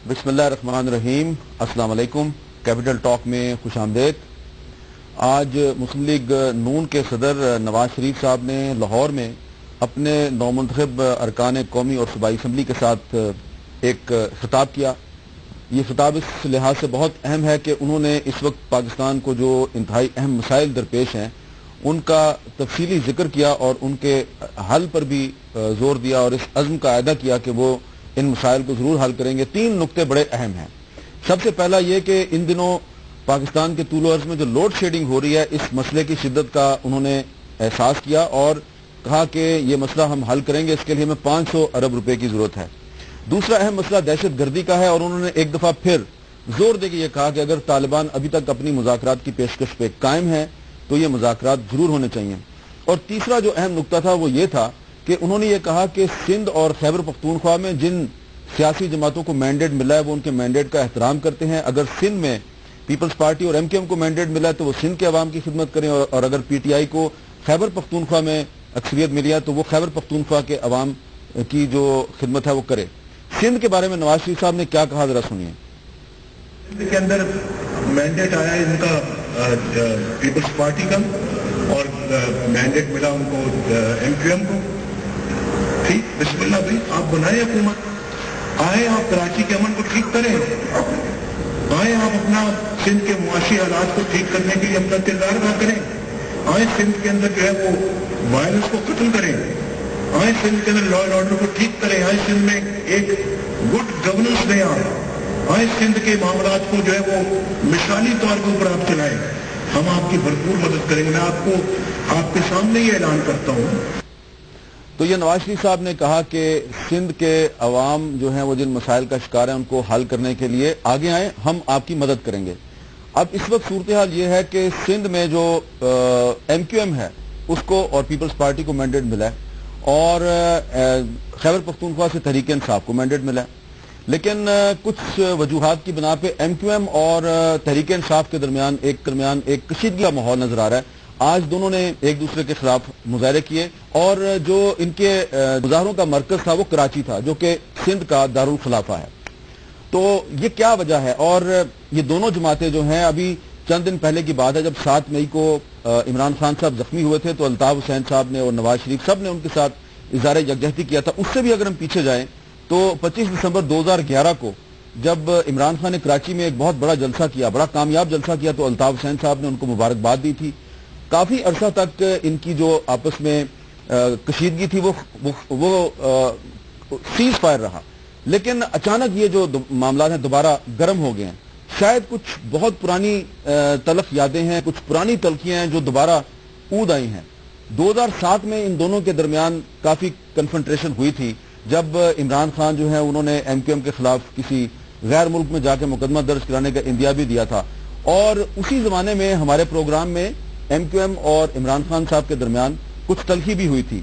بسم اللہ الرحمن الرحیم۔ السلام علیکم۔ کیپٹل ٹاک میں خوش آمدید۔ آج مسلم لیگ نون کے صدر نواز شریف صاحب نے لاہور میں اپنے نومنتخب ارکان قومی اور صوبائی اسمبلی کے ساتھ ایک خطاب کیا۔ یہ خطاب اس لحاظ سے بہت اہم ہے کہ انہوں نے اس وقت پاکستان کو جو انتہائی اہم مسائل درپیش ہیں ان کا تفصیلی ذکر کیا اور ان کے حل پر بھی زور دیا اور اس عزم کا اعادہ کیا کہ وہ ان مسائل کو ضرور حل کریں گے۔ 3 نقطے بڑے اہم ہیں۔ سب سے پہلا یہ کہ ان دنوں پاکستان کے طول و عرض میں جو لوڈ شیڈنگ ہو رہی ہے اس مسئلے کی شدت کا انہوں نے احساس کیا اور کہا کہ یہ مسئلہ ہم حل کریں گے، اس کے لیے ہمیں 500 ارب روپے کی ضرورت ہے۔ دوسرا اہم مسئلہ دہشت گردی کا ہے اور انہوں نے ایک دفعہ پھر زور دے کے یہ کہا کہ اگر طالبان ابھی تک اپنی مذاکرات کی پیشکش پہ قائم ہیں تو یہ مذاکرات ضرور ہونے چاہیے۔ اور تیسرا جو اہم نقطہ تھا وہ یہ تھا کہ انہوں نے یہ کہا کہ سندھ اور خیبر پختونخوا میں جن سیاسی جماعتوں کو مینڈیٹ ملا ہے وہ ان کے مینڈیٹ کا احترام کرتے ہیں۔ اگر سندھ میں پیپلز پارٹی اور ایم کیو ایم کو مینڈیٹ ملا ہے تو وہ سندھ کے عوام کی خدمت کریں اور اگر پی ٹی آئی کو خیبر پختونخوا میں اکثریت ملی ہے تو وہ خیبر پختونخوا کے عوام کی جو خدمت ہے وہ کرے۔ سندھ کے بارے میں نواز شریف صاحب نے کیا کہا ذرا سنیے۔ سندھ کے اندر مینڈیٹ آیا ہے ان کا پیپلز پارٹی کا اور مینڈیٹ ملا ان کو ایم کیو ایم کو۔ ٹھیک، بسم اللہ بھائی، آپ بنائیں حکومت، آئیں آپ کراچی کے امن کو ٹھیک کریں، آئیں آپ اپنا سندھ کے معاشی حالات کو ٹھیک کرنے کے لیے اپنا کردار ادا کریں، آئیں سندھ کے اندر جو ہے وہ وائلنس کو ختم کریں، آئیں سندھ کے اندر لا اینڈ آرڈر کو ٹھیک کریں، آئیں سندھ میں ایک گڈ گورننس دیں، آئیں سندھ کے معاملات کو جو ہے وہ مثالی طور کے اوپر آپ چلائیں، ہم آپ کی بھرپور مدد کریں گے۔ میں آپ کو آپ کے سامنے یہ اعلان کرتا ہوں۔ تو یہ نواز شریف صاحب نے کہا کہ سندھ کے عوام جو ہیں وہ جن مسائل کا شکار ہیں ان کو حل کرنے کے لیے آگے آئیں، ہم آپ کی مدد کریں گے۔ اب اس وقت صورتحال یہ ہے کہ سندھ میں جو ایم کیو ایم ہے اس کو اور پیپلز پارٹی کو مینڈیٹ ملا ہے اور خیبر پختونخوا سے تحریک انصاف کو مینڈیٹ ملا ہے، لیکن کچھ وجوہات کی بنا پہ ایم کیو ایم اور تحریک انصاف کے درمیان ایک کشیدگی کا ماحول نظر آ رہا ہے۔ آج دونوں نے ایک دوسرے کے خلاف مظاہرے کیے اور جو ان کے مظاہروں کا مرکز تھا وہ کراچی تھا جو کہ سندھ کا دارالخلافہ ہے۔ تو یہ کیا وجہ ہے؟ اور یہ دونوں جماعتیں جو ہیں ابھی چند دن پہلے کی بات ہے جب 7 مئی کو عمران خان صاحب زخمی ہوئے تھے تو الطاف حسین صاحب نے اور نواز شریف صاحب نے ان کے ساتھ اظہار یکجہتی کیا تھا۔ اس سے بھی اگر ہم پیچھے جائیں تو 25 دسمبر 2011 کو جب عمران خان نے کراچی میں ایک بہت بڑا جلسہ کیا، بڑا کامیاب جلسہ کیا، تو الطاف حسین صاحب نے ان کو مبارکباد دی تھی۔ کافی عرصہ تک ان کی جو آپس میں کشیدگی تھی وہ سیز فائر رہا، لیکن اچانک یہ جو معاملات ہیں دوبارہ گرم ہو گئے ہیں۔ شاید کچھ بہت پرانی تلخ یادیں ہیں، کچھ پرانی تلخیاں ہیں جو دوبارہ اود آئی ہیں۔ 2007 میں ان دونوں کے درمیان کافی کنفرنٹریشن ہوئی تھی جب عمران خان جو ہے انہوں نے ایم کیو ایم کے خلاف کسی غیر ملک میں جا کے مقدمہ درج کرانے کا اندیا بھی دیا تھا، اور اسی زمانے میں ہمارے پروگرام میں ایم کیو ایم اور عمران خان صاحب کے درمیان کچھ تلخی بھی ہوئی تھی۔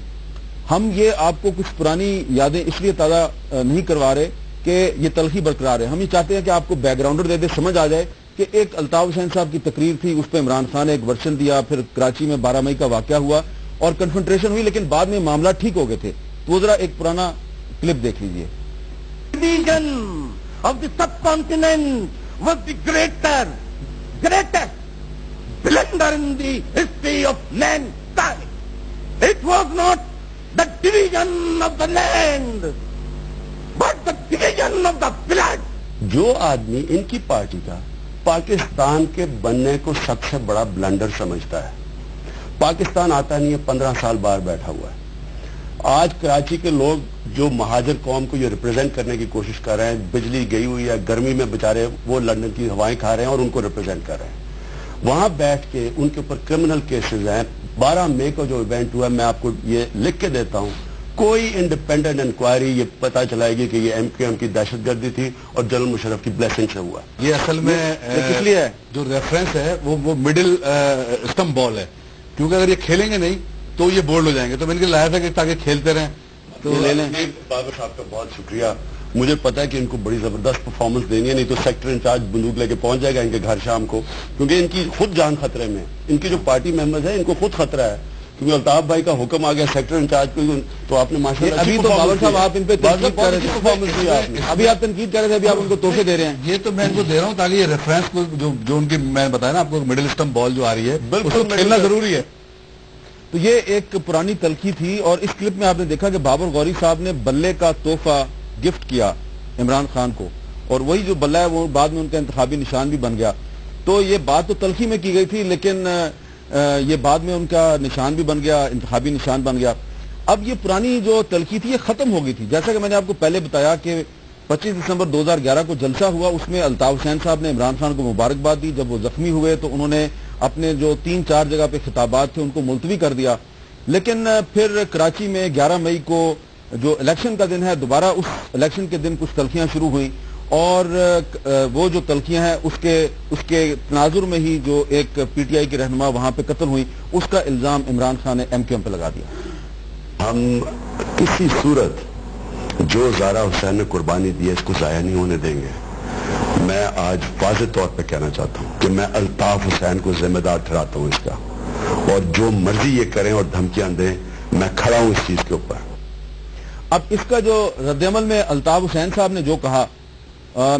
ہم یہ آپ کو کچھ پرانی یادیں اس لیے تازہ نہیں کروا رہے کہ یہ تلخی برقرار ہے، ہم یہ چاہتے ہیں کہ آپ کو بیک گراؤنڈر دے دے، سمجھ آ جائے کہ ایک الطاف حسین صاحب کی تقریر تھی، اس پہ عمران خان نے ایک ورشن دیا، پھر کراچی میں 12 مئی کا واقعہ ہوا اور کنفرنٹریشن ہوئی، لیکن بعد میں معاملہ ٹھیک ہو گئے تھے۔ تو وہ ذرا ایک پرانا کلپ دیکھ لیجئے۔ Division of the subcontinent was the greatest blunder in the history of mankind. It was not the division of the land, but the division of the blood. جو آدمی ان کی پارٹی کا پاکستان کے بننے کو سب سے بڑا بلنڈر سمجھتا ہے، پاکستان آتا نہیں ہے، 15 سال باہر بیٹھا ہوا ہے۔ آج کراچی کے لوگ جو مہاجر قوم کو یہ ریپرزینٹ کرنے کی کوشش کر رہے ہیں، بجلی گئی ہوئی ہے، گرمی میں بےچارے وہ لندن کی ہوائیں کھا رہے ہیں اور ان کو ریپرزینٹ کر رہے ہیں، وہاں بیٹھ کے ان کے اوپر کرمنل کیسز ہیں۔ 12 مئی کو جو ایونٹ ہوا ہے میں آپ کو یہ لکھ کے دیتا ہوں، کوئی انڈیپینڈنٹ انکوائری یہ پتا چلائے گی کہ یہ ایم کیو ایم کی دہشت گردی تھی اور جنرل مشرف کی بلیسنگ سے ہوا۔ یہ اصل میں کس لیے ہے؟ جو ریفرنس ہے وہ مڈل اسٹمپ بال ہے، کیونکہ اگر یہ کھیلیں گے نہیں تو یہ بولڈ ہو جائیں گے، تو میں ان کے لایا تھا کہ تاکہ کھیلتے رہیں۔ تو لے لیں۔ بابر صاحب کا بہت شکریہ، مجھے پتا ہے کہ ان کو بڑی زبردست پرفارمنس دینی ہے، نہیں تو سیکٹر انچارج بندوق لے کے پہنچ جائے گا ان کے گھر شام کو، کیونکہ ان کی خود جان خطرے میں، ان کی جو پارٹی ممبرز ہیں ان کو خود خطرہ ہے، کیونکہ الطاف بھائی کا حکم آ گیا سیکٹر انچارج کو، تو آپ نے ماشاءاللہ ابھی تو بابر صاحب آپ ان پہ تنقید کر رہے تھے، ابھی آپ تنقید کر رہے تھے، ابھی آپ ان کو تحفے دے رہے ہیں. یہ تو میں ان کو دے رہا ہوں تاکہ یہ ریفرنس کو جو ان کی میں بتایا نا آپ کو مڈل اسٹمپ بال جو آ رہی ہے اس کو کھیلنا ضروری ہے. تو یہ ایک پرانی تلخی تھی، اور اس کلپ میں آپ نے دیکھا کہ بابر غوری صاحب نے بلے کا تحفہ گفٹ کیا عمران خان کو، اور وہی جو بلہ ہے وہ بعد میں ان کا انتخابی نشان بھی بن گیا. تو یہ بات تو تلخی میں کی گئی تھی، لیکن یہ بعد میں ان کا نشان بھی بن گیا، انتخابی نشان بن گیا. اب یہ پرانی جو تلخی تھی یہ ختم ہو گئی تھی. جیسا کہ میں نے آپ کو پہلے بتایا کہ 25 دسمبر 2011 کو جلسہ ہوا، اس میں الطاف حسین صاحب نے عمران خان کو مبارکباد دی. جب وہ زخمی ہوئے تو انہوں نے اپنے جو 3-4 جگہ پہ خطابات تھے ان کو ملتوی کر دیا. لیکن پھر کراچی میں 11 مئی کو جو الیکشن کا دن ہے، دوبارہ اس الیکشن کے دن کچھ تلخیاں شروع ہوئیں، اور وہ جو تلخیاں ہیں اس کے تناظر میں ہی جو ایک پی ٹی آئی کی رہنما وہاں پہ قتل ہوئی، اس کا الزام عمران خان نے ایم کیو ایم پہ لگا دیا. ہم کسی صورت جو زہرا حسین نے قربانی دی ہے اس کو ضائع نہیں ہونے دیں گے. میں آج واضح طور پہ کہنا چاہتا ہوں کہ میں الطاف حسین کو ذمہ دار ٹھہراتا ہوں اس کا، اور جو مرضی یہ کریں اور دھمکیاں دیں میں کھڑا ہوں اس چیز کے اوپر. اب اس کا جو رد عمل میں الطاف حسین صاحب نے جو کہا،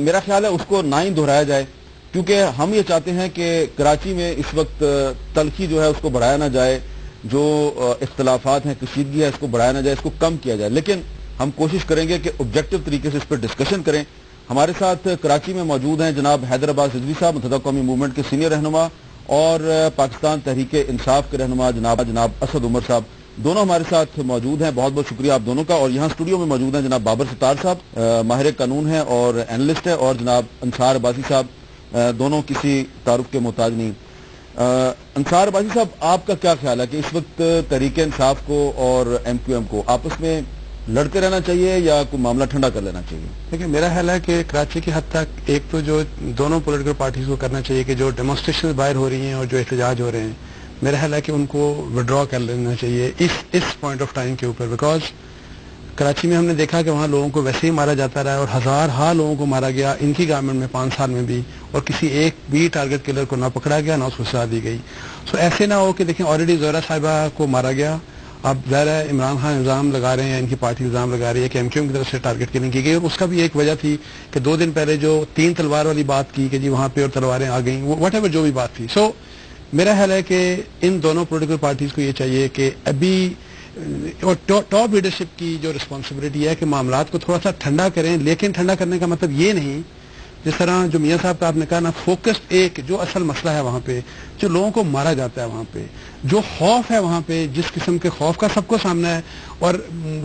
میرا خیال ہے اس کو نہ ہی دہرایا جائے، کیونکہ ہم یہ چاہتے ہیں کہ کراچی میں اس وقت تلخی جو ہے اس کو بڑھایا نہ جائے، جو اختلافات ہیں، کشیدگی ہے، اس کو بڑھایا نہ جائے، اس کو کم کیا جائے. لیکن ہم کوشش کریں گے کہ آبجیکٹو طریقے سے اس پر ڈسکشن کریں. ہمارے ساتھ کراچی میں موجود ہیں جناب حیدر عباس رضوی صاحب، متحدہ قومی موومنٹ کے سینئر رہنما، اور پاکستان تحریک انصاف کے رہنما جناب اسد عمر صاحب، دونوں ہمارے ساتھ موجود ہیں. بہت بہت شکریہ آپ دونوں کا. اور یہاں اسٹوڈیو میں موجود ہیں جناب بابر ستار صاحب، ماہر قانون ہیں اور اینالسٹ ہیں، اور جناب انصار عباسی صاحب، دونوں کسی تعارف کے محتاج نہیں. انصار عباسی صاحب، آپ کا کیا خیال ہے کہ اس وقت تحریک انصاف کو اور ایم کیو ایم کو آپس میں لڑتے رہنا چاہیے یا کوئی معاملہ ٹھنڈا کر لینا چاہیے؟ دیکھیں، میرا خیال ہے کہ کراچی کی حد تک ایک تو جو دونوں پولیٹیکل پارٹیز کو کرنا چاہیے کہ جو ڈیمونسٹریشن باہر ہو رہی ہیں اور جو احتجاج ہو رہے ہیں، میرا خیال ہے کہ ان کو وڈرا کر لینا چاہیے اس پوائنٹ آف ٹائم کے اوپر. بیکاز کراچی میں ہم نے دیکھا کہ وہاں لوگوں کو ویسے ہی مارا جاتا رہا، اور ہزارہا لوگوں کو مارا گیا ان کی گورنمنٹ میں 5 سال میں بھی، اور کسی ایک بھی ٹارگٹ کلر کو نہ پکڑا گیا نہ اس کو سزا دی گئی. سو ایسے نہ ہو کہ دیکھیں آلریڈی زہرا صاحبہ کو مارا گیا، اب ظاہر ہے عمران خان الزام لگا رہے ہیں، ان کی پارٹی الزام لگا رہی ہے کہ ایم کیو ایم کی طرف سے ٹارگٹ کلنگ کی گئی. اور اس کا بھی ایک وجہ تھی کہ 2 دن پہلے جو 3 تلوار والی بات کی کہ جی وہاں پہ اور تلواریں آ گئیں، واٹ ایور جو بھی بات تھی. سو میرا خیال ہے کہ ان دونوں پولیٹیکل پارٹیز کو یہ چاہیے کہ ابھی اور ٹاپ لیڈرشپ کی جو رسپانسبلٹی ہے کہ معاملات کو تھوڑا سا ٹھنڈا کریں. لیکن ٹھنڈا کرنے کا مطلب یہ نہیں جس طرح جو میاں صاحب کا آپ نے کہا نا، فوکسڈ ایک جو اصل مسئلہ ہے وہاں پہ، جو لوگوں کو مارا جاتا ہے وہاں پہ، جو خوف ہے وہاں پہ، جس قسم کے خوف کا سب کو سامنا ہے. اور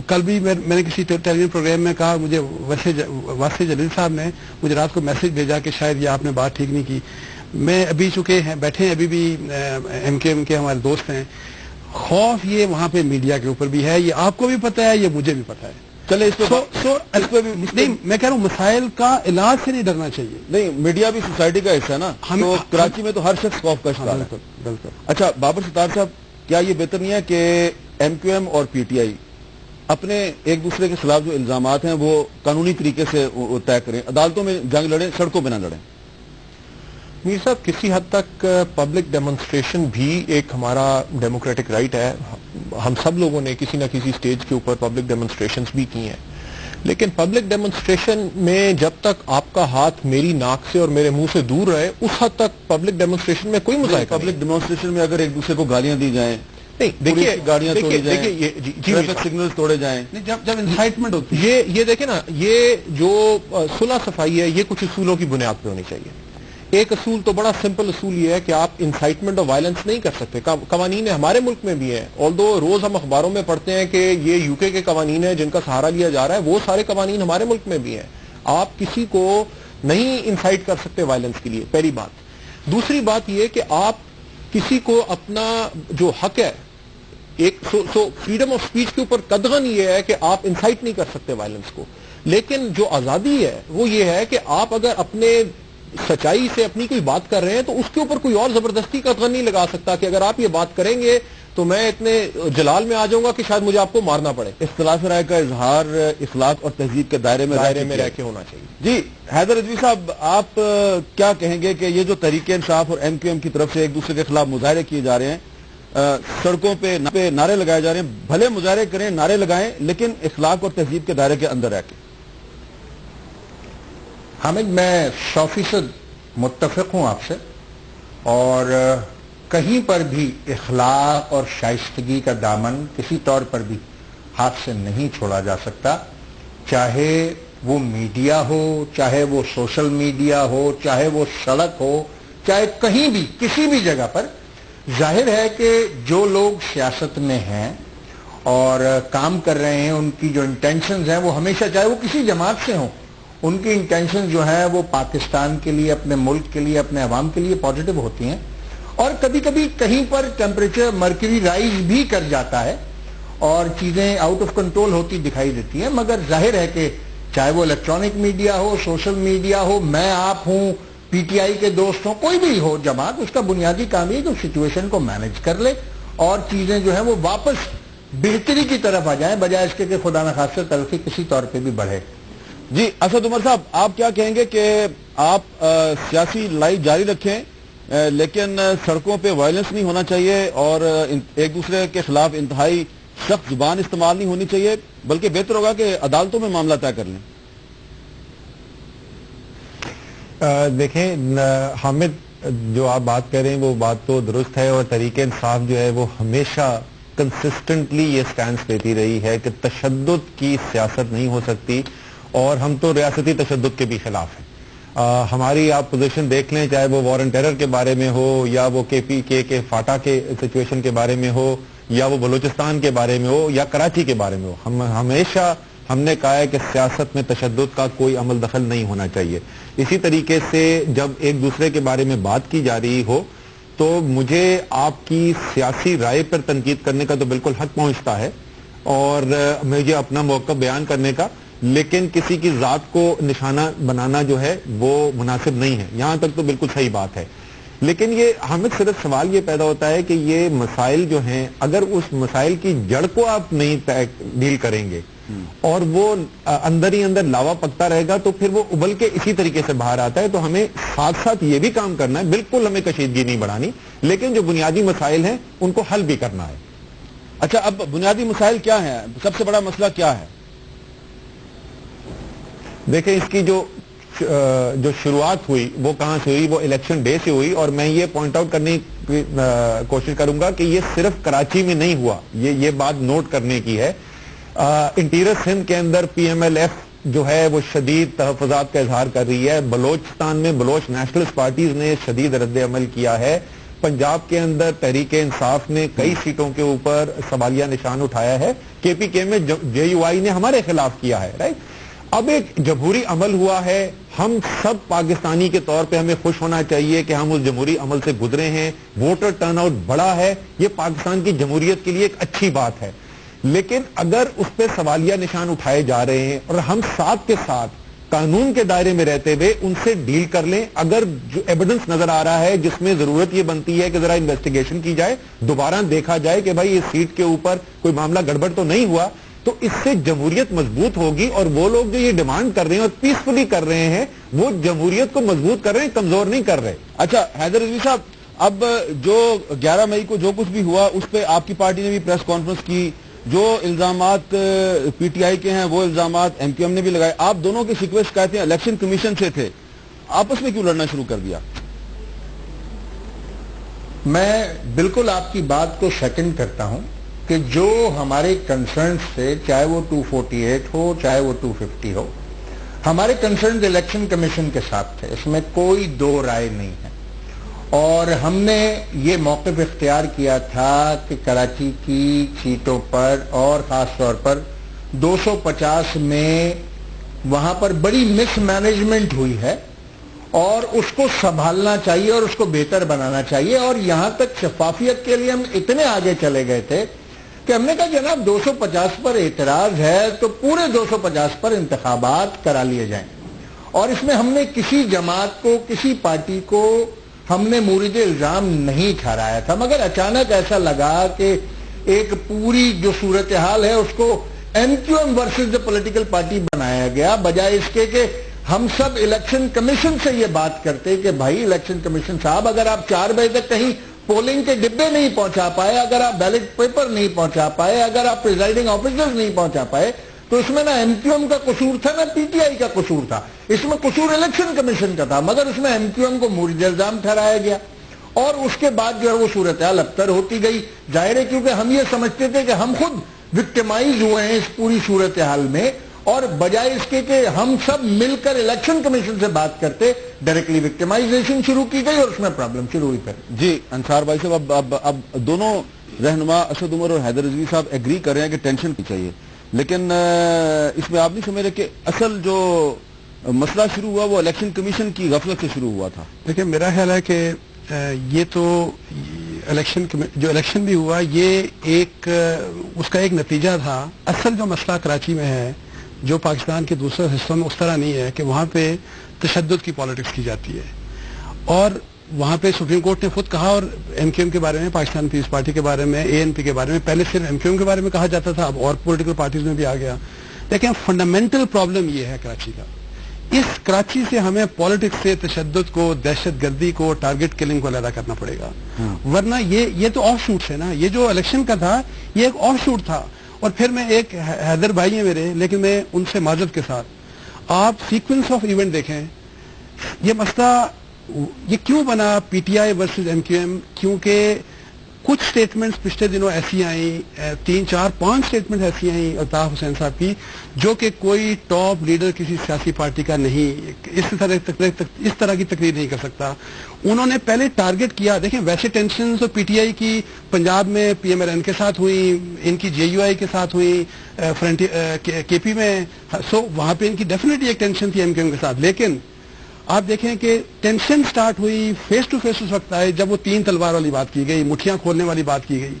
کل بھی میں نے کسی ٹیلی ویژن پروگرام میں کہا، مجھے واسع جلیل صاحب نے مجھے رات کو میسج بھیجا کہ شاید یہ آپ نے بات ٹھیک نہیں کی. میں ابھی چونکہ بیٹھے ہیں، ابھی بھی ایم کیو ایم کے ہمارے دوست ہیں، خوف یہ وہاں پہ میڈیا کے اوپر بھی ہے، یہ آپ کو بھی پتہ ہے، یہ مجھے بھی پتہ ہے. چلے اس پہ نہیں، میں کہہ رہا ہوں مسائل کا علاج سے نہیں ڈرنا چاہیے. نہیں، میڈیا بھی سوسائٹی کا حصہ ہے نا، تو کراچی میں تو ہر شخص خوف کا شکار ہے. بالکل. اچھا بابر ستار صاحب، کیا یہ بہتر نہیں ہے کہ ایم کیو ایم اور پی ٹی آئی اپنے ایک دوسرے کے خلاف جو الزامات ہیں وہ قانونی طریقے سے طے کریں، عدالتوں میں جنگ لڑیں، سڑکوں پہ نہ لڑیں؟ میر صاحب، کسی حد تک پبلک ڈیمونسٹریشن بھی ایک ہمارا ڈیموکریٹک رائٹ ہے. ہم سب لوگوں نے کسی نہ کسی سٹیج کے اوپر پبلک ڈیمونسٹریشنز بھی کی ہیں، لیکن پبلک ڈیمونسٹریشن میں جب تک آپ کا ہاتھ میری ناک سے اور میرے منہ سے دور رہے، اس حد تک پبلک ڈیمونسٹریشن میں کوئی مذائقہ نہیں. پبلک ڈیمونسٹریشن میں اگر ایک دوسرے کو گالیاں دی جائیں، نہیں دیکھیے، گاڑیاں توڑی جائیں، ٹریفک سگنل توڑے جائیں، جب انسائٹمنٹ ہوتی ہے، یہ دیکھیں نا، یہ جو صلح صفائی ہے یہ کچھ اصولوں کی بنیاد پہ ہونی چاہیے. ایک اصول تو بڑا سمپل اصول یہ ہے کہ آپ انسائٹمنٹ اور وائلنس نہیں کر سکتے. قوانین ہمارے ملک میں بھی ہیں، آلدو روز ہم اخباروں میں پڑھتے ہیں کہ یہ یو کے قوانین ہیں جن کا سہارا لیا جا رہا ہے، وہ سارے قوانین ہمارے ملک میں بھی ہیں. آپ کسی کو نہیں انسائٹ کر سکتے وائلنس کے لیے، پہلی بات. دوسری بات یہ کہ آپ کسی کو اپنا جو حق ہے، ایک فریڈم آف سپیچ کے اوپر قدغن یہ ہے کہ آپ انسائٹ نہیں کر سکتے وائلنس کو. لیکن جو آزادی ہے وہ یہ ہے کہ آپ اگر اپنے سچائی سے اپنی کوئی بات کر رہے ہیں تو اس کے اوپر کوئی اور زبردستی قدغن نہیں لگا سکتا کہ اگر آپ یہ بات کریں گے تو میں اتنے جلال میں آ جاؤں گا کہ شاید مجھے آپ کو مارنا پڑے. اختلاف رائے کا اظہار اخلاق اور تہذیب کے دائرے میں رہ کے ہونا چاہیے. جی حیدر رضوی صاحب، آپ کیا کہیں گے کہ یہ جو تحریک انصاف اور ایم کیو ایم کی طرف سے ایک دوسرے کے خلاف مظاہرے کیے جا رہے ہیں، سڑکوں پہ نعرے لگائے جا رہے ہیں. بھلے مظاہرے کریں, نعرے لگائیں, لیکن اخلاق اور تہذیب کے دائرے کے اندر رہ کے. حامد, میں 100% متفق ہوں آپ سے, اور کہیں پر بھی اخلاق اور شائستگی کا دامن کسی طور پر بھی ہاتھ سے نہیں چھوڑا جا سکتا, چاہے وہ میڈیا ہو, چاہے وہ سوشل میڈیا ہو, چاہے وہ سڑک ہو, چاہے کہیں بھی کسی بھی جگہ پر. ظاہر ہے کہ جو لوگ سیاست میں ہیں اور کام کر رہے ہیں, ان کی جو انٹینشنز ہیں وہ ہمیشہ, چاہے وہ کسی جماعت سے ہوں, ان کی انٹینشنز جو ہیں وہ پاکستان کے لیے, اپنے ملک کے لیے, اپنے عوام کے لیے پازیٹو ہوتی ہیں. اور کبھی کبھی کہیں پر ٹیمپریچر مرکری رائز بھی کر جاتا ہے اور چیزیں آؤٹ آف کنٹرول ہوتی دکھائی دیتی ہیں, مگر ظاہر ہے کہ چاہے وہ الیکٹرانک میڈیا ہو, سوشل میڈیا ہو, میں آپ ہوں, پی ٹی آئی کے دوست ہوں, کوئی بھی ہو جماعت, اس کا بنیادی کام یہ کہ سچویشن کو مینج کر لے اور چیزیں جو ہیں وہ واپس بہتری کی طرف آ جائیں, بجائے اس کے کہ خدا نخواستہ تلخی کسی طور پہ بھی بڑھے. جی اسد عمر صاحب, آپ کیا کہیں گے کہ آپ سیاسی لڑائی جاری رکھیں, لیکن سڑکوں پہ وائلنس نہیں ہونا چاہیے اور ایک دوسرے کے خلاف انتہائی سخت زبان استعمال نہیں ہونی چاہیے, بلکہ بہتر ہوگا کہ عدالتوں میں معاملہ طے کر لیں؟ دیکھیں حامد, جو آپ بات کر رہے ہیں وہ بات تو درست ہے, اور تحریک انصاف جو ہے وہ ہمیشہ کنسسٹنٹلی یہ سٹینس لیتی رہی ہے کہ تشدد کی سیاست نہیں ہو سکتی, اور ہم تو ریاستی تشدد کے بھی خلاف ہیں. ہماری آپ پوزیشن دیکھ لیں, چاہے وہ وار اینڈ ٹیرر کے بارے میں ہو, یا وہ کے پی کے فاٹا کے سچویشن کے بارے میں ہو, یا وہ بلوچستان کے بارے میں ہو, یا کراچی کے بارے میں ہو. ہمیشہ ہم نے کہا ہے کہ سیاست میں تشدد کا کوئی عمل دخل نہیں ہونا چاہیے. اسی طریقے سے جب ایک دوسرے کے بارے میں بات کی جا رہی ہو تو مجھے آپ کی سیاسی رائے پر تنقید کرنے کا تو بالکل حق پہنچتا ہے, اور مجھے اپنا موقف بیان کرنے کا, لیکن کسی کی ذات کو نشانہ بنانا جو ہے وہ مناسب نہیں ہے. یہاں تک تو بالکل صحیح بات ہے, لیکن یہ حامد صرف سوال یہ پیدا ہوتا ہے کہ یہ مسائل جو ہیں, اگر اس مسائل کی جڑ کو آپ نہیں ڈیل کریں گے اور وہ اندر ہی اندر لاوا پکتا رہے گا, تو پھر وہ ابل کے اسی طریقے سے باہر آتا ہے. تو ہمیں ساتھ ساتھ یہ بھی کام کرنا ہے, بالکل ہمیں کشیدگی نہیں بڑھانی, لیکن جو بنیادی مسائل ہیں ان کو حل بھی کرنا ہے. اچھا, اب بنیادی مسائل کیا ہیں, سب سے بڑا مسئلہ کیا ہے؟ دیکھیں, اس کی جو شروعات ہوئی وہ کہاں سے ہوئی, وہ الیکشن ڈے سے ہوئی, اور میں یہ پوائنٹ آؤٹ کرنے کی کوشش کروں گا کہ یہ صرف کراچی میں نہیں ہوا, یہ بات نوٹ کرنے کی ہے. انٹیریئر سندھ کے اندر پی ایم ایل ایف جو ہے وہ شدید تحفظات کا اظہار کر رہی ہے. بلوچستان میں بلوچ نیشنلسٹ پارٹیز نے شدید رد عمل کیا ہے. پنجاب کے اندر تحریک انصاف نے کئی سیٹوں کے اوپر سوالیہ نشان اٹھایا ہے. کے پی کے میں جے یو آئی نے ہمارے خلاف کیا ہے. رائٹ, اب ایک جمہوری عمل ہوا ہے, ہم سب پاکستانی کے طور پہ ہمیں خوش ہونا چاہیے کہ ہم اس جمہوری عمل سے گزرے ہیں. ووٹر ٹرن آؤٹ بڑا ہے, یہ پاکستان کی جمہوریت کے لیے ایک اچھی بات ہے. لیکن اگر اس پہ سوالیہ نشان اٹھائے جا رہے ہیں اور ہم ساتھ کے ساتھ قانون کے دائرے میں رہتے ہوئے ان سے ڈیل کر لیں, اگر جو ایویڈنس نظر آ رہا ہے جس میں ضرورت یہ بنتی ہے کہ ذرا انویسٹیگیشن کی جائے, دوبارہ دیکھا جائے کہ بھائی اس سیٹ کے اوپر کوئی معاملہ گڑبڑ تو نہیں ہوا, تو اس سے جمہوریت مضبوط ہوگی. اور وہ لوگ جو یہ ڈیمانڈ کر رہے ہیں اور پیسفلی کر رہے ہیں, وہ جمہوریت کو مضبوط کر رہے ہیں, کمزور نہیں کر رہے. اچھا حیدر رضوی صاحب, اب جو 11 مئی کو جو کچھ بھی ہوا اس پہ آپ کی پارٹی نے بھی پریس کانفرنس کی, جو الزامات پی ٹی آئی کے ہیں وہ الزامات ایم کیو ایم نے بھی لگائے. آپ دونوں کی شکوے شکایتیں الیکشن کمیشن سے تھے, آپس میں کیوں لڑنا شروع کر دیا؟ میں بالکل آپ کی بات کو سیکنڈ کرتا ہوں کہ جو ہمارے کنسرنز تھے, چاہے وہ 248 ہو چاہے وہ 250 ہو, ہمارے کنسرنز الیکشن کمیشن کے ساتھ تھے, اس میں کوئی دو رائے نہیں ہے. اور ہم نے یہ موقف اختیار کیا تھا کہ کراچی کی سیٹوں پر اور خاص طور پر 250 میں وہاں پر بڑی مس مینجمنٹ ہوئی ہے اور اس کو سنبھالنا چاہیے اور اس کو بہتر بنانا چاہیے. اور یہاں تک شفافیت کے لیے ہم اتنے آگے چلے گئے تھے کہ ہم نے کہا جناب 250 پر اعتراض ہے تو پورے 250 پر انتخابات کرا لیے جائیں. اور اس میں ہم نے کسی جماعت کو, کسی پارٹی کو ہم نے مورد الزام نہیں ٹھہرایا تھا, مگر اچانک ایسا لگا کہ ایک پوری جو صورتحال ہے اس کو M Q M versus the political party بنایا گیا, بجائے اس کے کہ ہم سب الیکشن کمیشن سے یہ بات کرتے کہ بھائی الیکشن کمیشن صاحب, اگر آپ 4 بجے تک کہیں پولنگ کے ڈبے نہیں پہنچا پائے, اگر آپ بیلٹ پیپر نہیں پہنچا پائے, اگر آپ پریزائڈنگ آفیسرز نہیں پہنچا پائے, تو اس میں نہ ایم کیو ایم کا قصور تھا نہ پی ٹی آئی کا قصور تھا, اس میں قصور الیکشن کمیشن کا تھا, مگر اس میں ایم کیو ایم کو مورد الزام ٹھہرایا گیا, اور اس کے بعد جو ہے وہ صورتحال ابتر ہوتی گئی. ظاہر ہے کیونکہ ہم یہ سمجھتے تھے کہ ہم خود وکٹمائز ہوئے ہیں اس پوری صورتحال میں, اور بجائے اس کے کہ ہم سب مل کر الیکشن کمیشن سے بات کرتے, ڈائریکٹلی وکٹمائزیشن شروع کی گئی اور اس میں پرابلم شروع ہوئی. پھر جی انصار بھائی صاحب, اب دونوں رہنما اسد عمر اور حیدر رضوی صاحب ایگری کر رہے ہیں کہ ٹینشن کی چاہیے, لیکن اس میں آپ نہیں سمجھ رہے کہ اصل جو مسئلہ شروع ہوا وہ الیکشن کمیشن کی غفلت سے شروع ہوا تھا؟ دیکھیں میرا خیال ہے کہ یہ تو جو الیکشن بھی ہوا یہ اس کا ایک نتیجہ تھا. اصل جو مسئلہ کراچی میں ہے, جو پاکستان کے دوسرے حصوں میں اس طرح نہیں ہے کہ وہاں پہ تشدد کی پالیٹکس کی جاتی ہے, اور وہاں پہ سپریم کورٹ نے خود کہا, اور ایم کیو ایم کے بارے میں, پاکستان پیپلز پارٹی کے بارے میں, اے این پی کے بارے میں, پہلے صرف ایم کیو ایم کے بارے میں کہا جاتا تھا, اب اور پولیٹیکل پارٹیز میں بھی آ گیا. لیکن فنڈامنٹل پرابلم یہ ہے کراچی کا, اس کراچی سے ہمیں پالیٹکس سے تشدد کو, دہشت گردی کو, ٹارگٹ کلنگ کو علیحدہ کرنا پڑے گا, ورنہ یہ تو آف شوٹس ہے نا. یہ جو الیکشن کا تھا یہ ایک آف شوٹ تھا. اور پھر میں ایک حیدر بھائی ہیں میرے, لیکن میں ان سے معذرت کے ساتھ, آپ سیکوینس آف ایونٹ دیکھیں, یہ مسئلہ یہ کیوں بنا P T I versus M Q M, کیونکہ کچھ سٹیٹمنٹس پچھلے دنوں ایسی آئیں, 3 4 5 سٹیٹمنٹ ایسی آئیں الطاف حسین صاحب کی, جو کہ کوئی ٹاپ لیڈر کسی سیاسی پارٹی کا نہیں اس طرح کی تقریر نہیں کر سکتا. انہوں نے پہلے ٹارگٹ کیا. دیکھیں ویسے ٹینشنز پی ٹی آئی کی پنجاب میں پی ایم ایل این کے ساتھ ہوئی, ان کی جے یو آئی کے ساتھ ہوئی, کے پی میں, سو وہاں پہ ان کی ڈیفینیٹلی ایک ٹینشن تھی ایم کیو ایم کے ساتھ. لیکن آپ دیکھیں کہ ٹینشن سٹارٹ ہوئی فیس ٹو فیس اس وقت آئے جب وہ 3 تلوار والی بات کی گئی, مٹھیاں کھولنے والی بات کی گئی.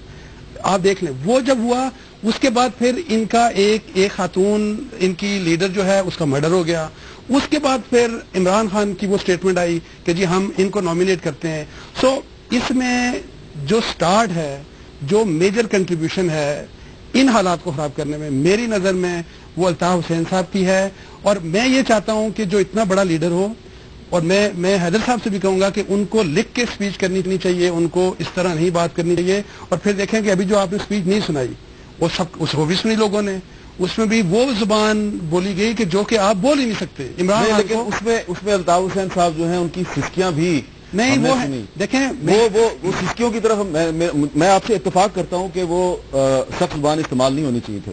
آپ دیکھ لیں وہ جب ہوا, اس کے بعد پھر ان کا ایک خاتون ان کی لیڈر جو ہے اس کا مرڈر ہو گیا. اس کے بعد پھر عمران خان کی وہ سٹیٹمنٹ آئی کہ جی ہم ان کو نامینیٹ کرتے ہیں. سو اس میں جو سٹارٹ ہے, جو میجر کنٹریبیوشن ہے ان حالات کو خراب کرنے میں, میری نظر میں وہ الطاف حسین صاحب کی ہے. اور میں یہ چاہتا ہوں کہ جو اتنا بڑا لیڈر ہو, اور میں حیدر صاحب سے بھی کہوں گا کہ ان کو لکھ کے سپیچ کرنی چاہیے, ان کو اس طرح نہیں بات کرنی چاہیے. اور پھر دیکھیں کہ ابھی جو آپ نے سپیچ نہیں سنائی اس کو بھی سنی لوگوں نے, اس میں بھی وہ زبان بولی گئی کہ جو کہ آپ بول ہی نہیں سکتے. عمران خان لیکن اس میں الطاف حسین صاحب جو ہیں ان کی سسکیاں بھی نہیں, وہ دیکھیں وہ سسکیوں کی طرف میں آپ سے اتفاق کرتا ہوں کہ وہ سخت زبان استعمال نہیں ہونی چاہیے تھے,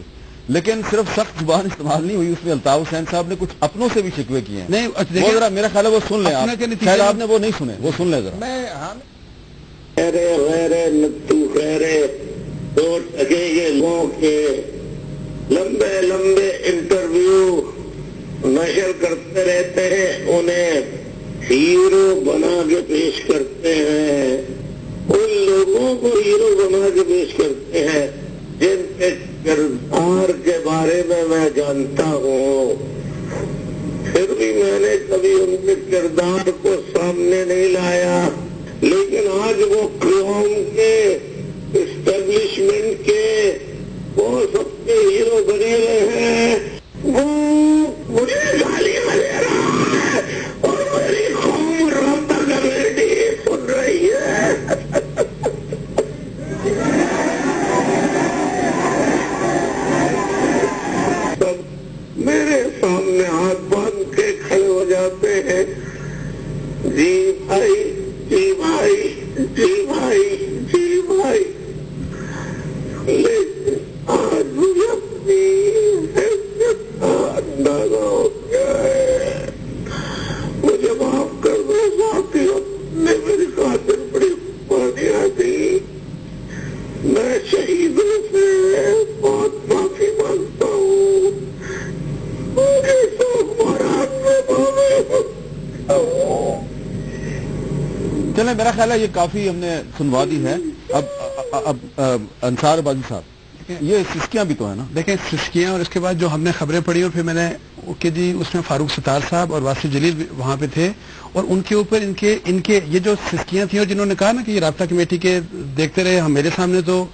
لیکن صرف سخت زبان استعمال نہیں ہوئی, اس میں الطاف حسین صاحب نے کچھ اپنوں سے بھی شکوے کیے ہیں. نہیں ذرا میرا خیال ہے وہ سن لیں آپ, شاید آپ نے وہ نہیں سنے, وہ سن لیں ذرا. یہ لوگوں کے لمبے لمبے انٹرویو نشر کرتے رہتے ہیں, انہیں ہیرو بنا کے پیش کرتے ہیں, ان لوگوں کو ہیرو بنا کے پیش کرتے ہیں جن کے کردار کے بارے میں جانتا ہوں. پھر بھی میں نے کبھی ان کے کردار کو سامنے نہیں لایا, لیکن آج وہ قوم کے اسٹیبلشمنٹ کے وہ سب کے ہیرو بنے ہوئے ہیں. وہ مجھے گالیاں دے رہا ہے اور میری قوم رابطہ کمیٹی سن رہی ہے. میرے سامنے ہاتھ باندھ کے کھڑے ہو جاتے ہیں, جی بھائی جی بھائی جی بھائی جی بھائی. لیکن آج مجھے اپنی حیثیت کا اندازہ ہو گیا ہے. مجھے معاف کر دو ساتھیوں, نے میری خاطر بڑی قربانیاں دی. میں شہیدوں سے بہت معافی مانگتا ہوں. چلیں میرا خیال ہے یہ کافی ہم نے سنوا دی ہے. اب انصار بازی صاحب یہ سسکیاں بھی تو ہے نا. دیکھیں سسکیاں, اور اس کے بعد جو ہم نے خبریں پڑھی, اور پھر میں نے کہ جی اس میں فاروق ستار صاحب اور واسف جلیل بھی وہاں پہ تھے, اور ان کے اوپر ان کے یہ جو سسکیاں تھیں, اور جنہوں نے کہا نا کہ یہ رابطہ کمیٹی کے دیکھتے رہے, ہم میرے سامنے تو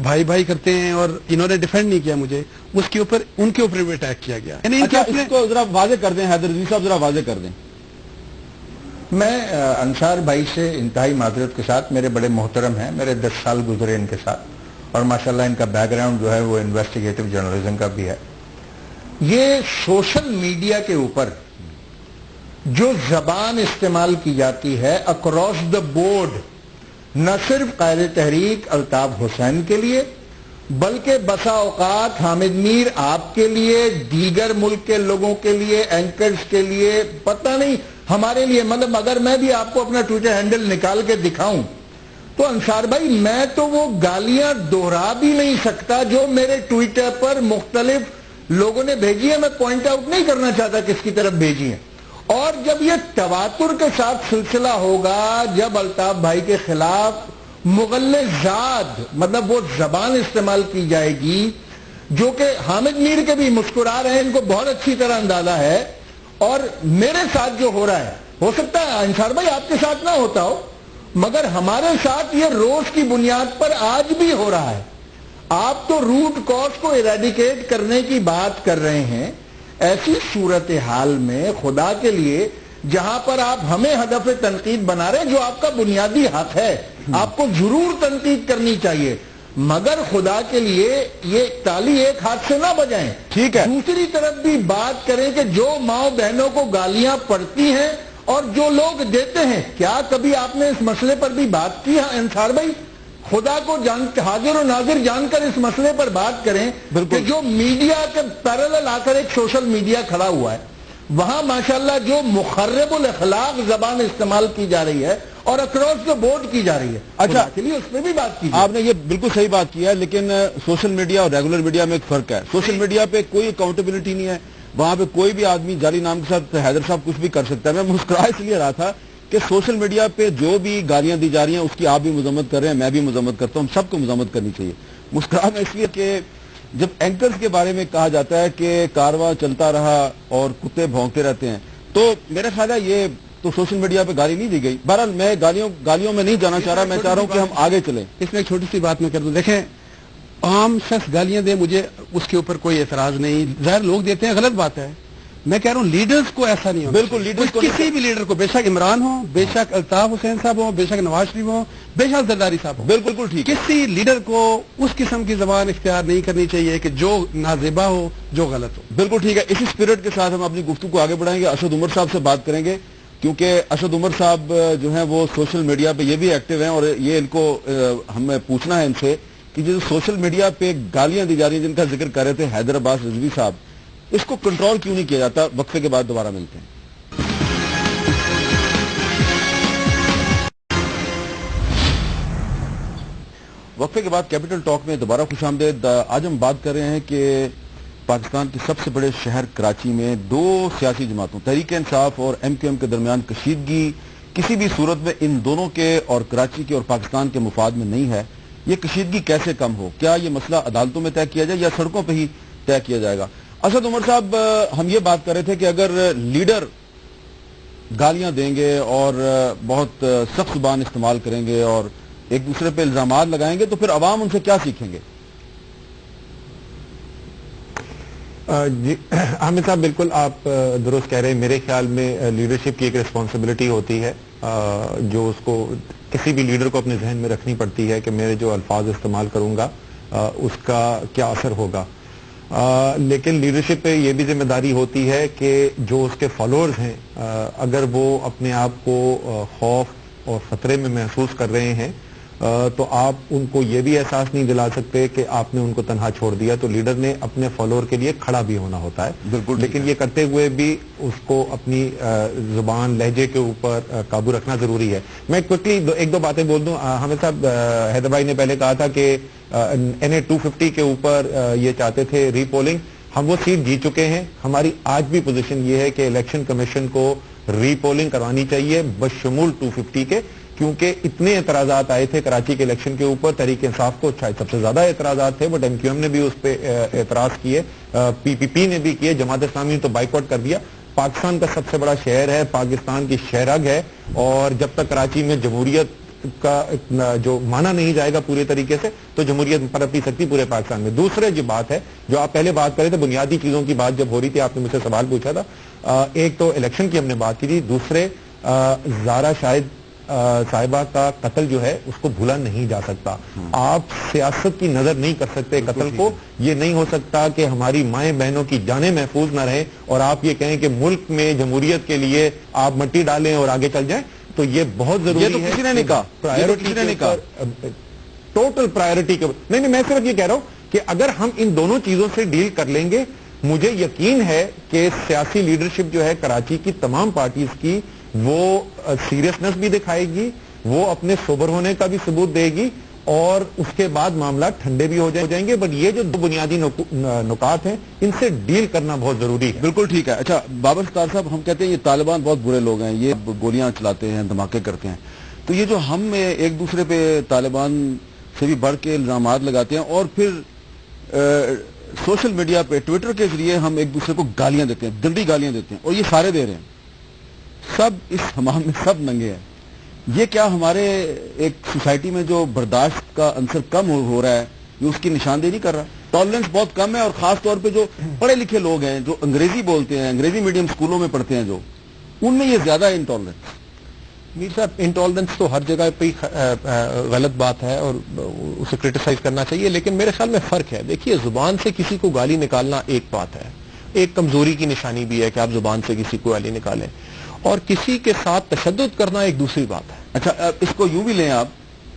بھائی بھائی کرتے ہیں, اور انہوں نے ڈیفینڈ نہیں کیا مجھے, اس کے اوپر ان کے اوپر بھی اٹیک کیا گیا. اچھا اس کو ذرا واضح کر دیں حیدر رضوی صاحب, ذرا واضح کر دیں. میں انصار بھائی سے انتہائی معذرت کے ساتھ، میرے بڑے محترم ہیں، میرے 10 سال گزرے ان کے ساتھ، اور ماشاءاللہ ان کا بیک گراؤنڈ جو ہے وہ انویسٹیگیٹو جرنلزم کا بھی ہے. یہ سوشل میڈیا کے اوپر جو زبان استعمال کی جاتی ہے اکراس دا بورڈ، نہ صرف قائد تحریک الطاف حسین کے لیے بلکہ بسا اوقات حامد میر آپ کے لیے، دیگر ملک کے لوگوں کے لیے، اینکرز کے لیے، پتہ نہیں ہمارے لیے، مطلب اگر میں بھی آپ کو اپنا ٹویٹر ہینڈل نکال کے دکھاؤں تو انصار بھائی میں تو وہ گالیاں دوہرا بھی نہیں سکتا جو میرے ٹویٹر پر مختلف لوگوں نے بھیجی ہے. میں پوائنٹ آؤٹ نہیں کرنا چاہتا کس کی طرف بھیجی ہیں. اور جب یہ تواتر کے ساتھ سلسلہ ہوگا، جب الطاف بھائی کے خلاف مغلظات مطلب وہ زبان استعمال کی جائے گی جو کہ حامد میر کے بھی مسکرا رہے ہیں، ان کو بہت اچھی طرح اندازہ ہے، اور میرے ساتھ جو ہو رہا ہے، ہو سکتا ہے انصار بھائی آپ کے ساتھ نہ ہوتا ہو مگر ہمارے ساتھ یہ روز کی بنیاد پر آج بھی ہو رہا ہے. آپ تو روٹ کاز کو ایریڈیکیٹ کرنے کی بات کر رہے ہیں. ایسی صورتحال میں خدا کے لیے جہاں پر آپ ہمیں ہدف تنقید بنا رہے، جو آپ کا بنیادی حق ہے، آپ کو ضرور تنقید کرنی چاہیے، مگر خدا کے لیے یہ تالی ایک ہاتھ سے نہ بجائیں. ٹھیک ہے. دوسری طرف بھی بات کریں کہ جو ماؤں بہنوں کو گالیاں پڑتی ہیں اور جو لوگ دیتے ہیں، کیا کبھی آپ نے اس مسئلے پر بھی بات کی ہے انصار بھائی؟ خدا کو حاضر و ناظر جان کر اس مسئلے پر بات کریں کہ جو میڈیا کے پیرالل آ کر ایک سوشل میڈیا کھڑا ہوا ہے، وہاں ماشاءاللہ جو مخرب الاخلاق زبان استعمال کی جا رہی ہے اور اکراس دا بورڈ کی جا رہی ہے، اچھا کے لیے اس میں بھی بات کی. آپ نے یہ بالکل صحیح بات کی ہے، لیکن سوشل میڈیا اور ریگولر میڈیا میں ایک فرق ہے. سوشل میڈیا پہ کوئی اکاؤنٹیبلٹی نہیں ہے، وہاں پہ کوئی بھی آدمی جعلی نام کے ساتھ حیدر صاحب کچھ بھی کر سکتا ہے. میں مسکرا اس لیے رہا تھا کہ سوشل میڈیا پہ جو بھی گالیاں دی جا رہی ہیں اس کی آپ بھی مذمت کر رہے ہیں، میں بھی مذمت کرتا ہوں، سب کو مذمت کرنی چاہیے. مسکرا میں اس لیے کہ جب اینکرز کے بارے میں کہا جاتا ہے کہ کارواں چلتا رہا اور کتے بھونکتے رہتے ہیں، تو میرا خیال ہے یہ تو سوشل میڈیا پہ گالی نہیں دی گئی. بہرحال میں گالیوں میں نہیں جانا چاہ رہا، میں چاہ رہا ہوں کہ ہم آگے چلیں. اس میں ایک چھوٹی سی بات میں کر دوں. دیکھیں، عام شخص گالیاں دے، مجھے اس کے اوپر کوئی اعتراض نہیں، ظاہر لوگ دیتے ہیں، غلط بات ہے. میں کہہ رہا ہوں لیڈرز کو ایسا نہیں ہونا. بالکل لیڈرز کو کسی بھی لیڈر کو، بے شک عمران ہو، بے شک الطاف حسین صاحب ہو، بے شک نواز شریف ہو، بے شک زرداری صاحب ہو، بالکل ٹھیک. کسی لیڈر کو اس قسم کی زبان اختیار نہیں کرنی چاہیے کہ جو نازیبا ہو، جو غلط ہو. بالکل ٹھیک ہے. اسی اسپرٹ کے ساتھ ہم اپنی گفتگو کو آگے بڑھائیں گے. اسد عمر صاحب سے بات کریں گے کیونکہ اسد عمر صاحب جو ہیں وہ سوشل میڈیا پہ یہ بھی ایکٹیو ہیں، اور یہ ان کو ہمیں پوچھنا ہے ان سے کہ جو سوشل میڈیا پہ گالیاں دی جا رہی ہیں جن کا ذکر کر رہے تھے حیدر عباس رضوی صاحب، اس کو کنٹرول کیوں نہیں کیا جاتا؟ وقفے کے بعد دوبارہ ملتے ہیں. وقفے کے بعد کیپٹل ٹاک میں دوبارہ خوش آمدید. آج ہم بات کر رہے ہیں کہ پاکستان کے سب سے بڑے شہر کراچی میں دو سیاسی جماعتوں تحریک انصاف اور ایم کیو ایم کے درمیان کشیدگی کسی بھی صورت میں ان دونوں کے اور کراچی کے اور پاکستان کے مفاد میں نہیں ہے. یہ کشیدگی کیسے کم ہو؟ کیا یہ مسئلہ عدالتوں میں طے کیا جائے یا سڑکوں پہ ہی طے کیا جائے گا؟ اسد عمر صاحب، ہم یہ بات کر رہے تھے کہ اگر لیڈر گالیاں دیں گے اور بہت سخت زبان استعمال کریں گے اور ایک دوسرے پہ الزامات لگائیں گے تو پھر عوام ان سے کیا سیکھیں گے؟ جی حامد صاحب، بالکل آپ درست کہہ رہے ہیں. میرے خیال میں لیڈرشپ کی ایک ریسپانسبلٹی ہوتی ہے جو اس کو کسی بھی لیڈر کو اپنے ذہن میں رکھنی پڑتی ہے کہ میرے جو الفاظ استعمال کروں گا اس کا کیا اثر ہوگا. لیکن لیڈرشپ پہ یہ بھی ذمہ داری ہوتی ہے کہ جو اس کے فالوورز ہیں اگر وہ اپنے آپ کو خوف اور خطرے میں محسوس کر رہے ہیں تو آپ ان کو یہ بھی احساس نہیں دلا سکتے کہ آپ نے ان کو تنہا چھوڑ دیا. تو لیڈر نے اپنے فالوور کے لیے کھڑا بھی ہونا ہوتا ہے. بالکل. لیکن یہ کرتے ہوئے بھی اس کو اپنی زبان لہجے کے اوپر قابو رکھنا ضروری ہے. میں کوئکلی ایک دو باتیں بول دوں. حامد صاحب، حیدر بھائی نے پہلے کہا تھا کہ NA 250 کے اوپر یہ چاہتے تھے ری پولنگ. ہم وہ سیٹ جیت چکے ہیں. ہماری آج بھی پوزیشن یہ ہے کہ الیکشن کمیشن کو ری پولنگ کروانی چاہیے بشمول 250 کے، کیونکہ اتنے اعتراضات آئے تھے کراچی کے الیکشن کے اوپر. تحریک انصاف کو شاید سب سے زیادہ اعتراضات تھے، بٹ ایم کیو ایم نے بھی اس پہ اعتراض کیے، PPP نے بھی کیے، جماعت اسلامی نے تو بائیکاٹ کر دیا. پاکستان کا سب سے بڑا شہر ہے، پاکستان کی شہرگ ہے، اور جب تک کراچی میں جمہوریت کا جو مانا نہیں جائے گا پورے طریقے سے تو جمہوریت پنپ نہیں سکتی پورے پاکستان میں. دوسرے جو بات ہے جو آپ پہلے بات کر رہے تھے، بنیادی چیزوں کی بات جب ہو رہی تھی، آپ نے مجھ سے سوال پوچھا تھا. ایک تو الیکشن کی ہم نے بات کی تھی، دوسرے زارا شاہد صاحبہ کا قتل جو ہے اس کو بھولا نہیں جا سکتا. آپ سیاست کی نظر نہیں کر سکتے قتل کو. یہ نہیں ہو سکتا کہ ہماری مائیں بہنوں کی جانیں محفوظ نہ رہیں اور آپ یہ کہیں کہ ملک میں جمہوریت کے لیے آپ مٹی ڈالیں اور آگے چل جائیں. تو یہ بہت ضروری ہے. یہ تو کسی نے نہیں کہا, پرائیورٹی نے کہا, ٹوٹل پرائیورٹی کے نہیں, میں صرف یہ کہہ رہا ہوں کہ اگر ہم ان دونوں چیزوں سے ڈیل کر لیں گے, مجھے یقین ہے کہ سیاسی لیڈرشپ جو ہے کراچی کی تمام پارٹیز کی وہ سیریسنس بھی دکھائے گی, وہ اپنے سوبر ہونے کا بھی ثبوت دے گی, اور اس کے بعد معاملات ٹھنڈے بھی ہو جائیں گے. بٹ یہ جو دو بنیادی نکات ہیں ان سے ڈیل کرنا بہت ضروری ہے. بالکل ٹھیک ہے. اچھا بابر ستار صاحب, ہم کہتے ہیں یہ طالبان بہت برے لوگ ہیں, یہ گولیاں چلاتے ہیں, دھماکے کرتے ہیں, تو یہ جو ہم ایک دوسرے پہ طالبان سے بھی بڑھ کے الزامات لگاتے ہیں اور پھر سوشل میڈیا پہ ٹویٹر کے ذریعے ہم ایک دوسرے کو گالیاں دیتے ہیں, گندی گالیاں دیتے ہیں, اور یہ سارے دے رہے ہیں, سب اس حمام میں سب ننگے ہیں. یہ کیا ہمارے ایک سوسائٹی میں جو برداشت کا عنصر کم ہو رہا ہے, یہ اس کی نشاندہی نہیں کر رہا؟ ٹالرنس بہت کم ہے, اور خاص طور پہ جو پڑھے لکھے لوگ ہیں, جو انگریزی بولتے ہیں, انگریزی میڈیم اسکولوں میں پڑھتے ہیں, جو ان میں یہ زیادہ ہے انٹالرنس. میر صاحب, انٹالرنس تو ہر جگہ پہ غلط بات ہے اور اسے کرٹیسائز کرنا چاہیے, لیکن میرے خیال میں فرق ہے. دیکھیے, زبان سے کسی کو گالی نکالنا ایک بات ہے, ایک کمزوری کی نشانی بھی ہے کہ آپ زبان سے کسی کو گالی نکالیں, اور کسی کے ساتھ تشدد کرنا ایک دوسری بات ہے. اچھا, اس کو یوں بھی لیں آپ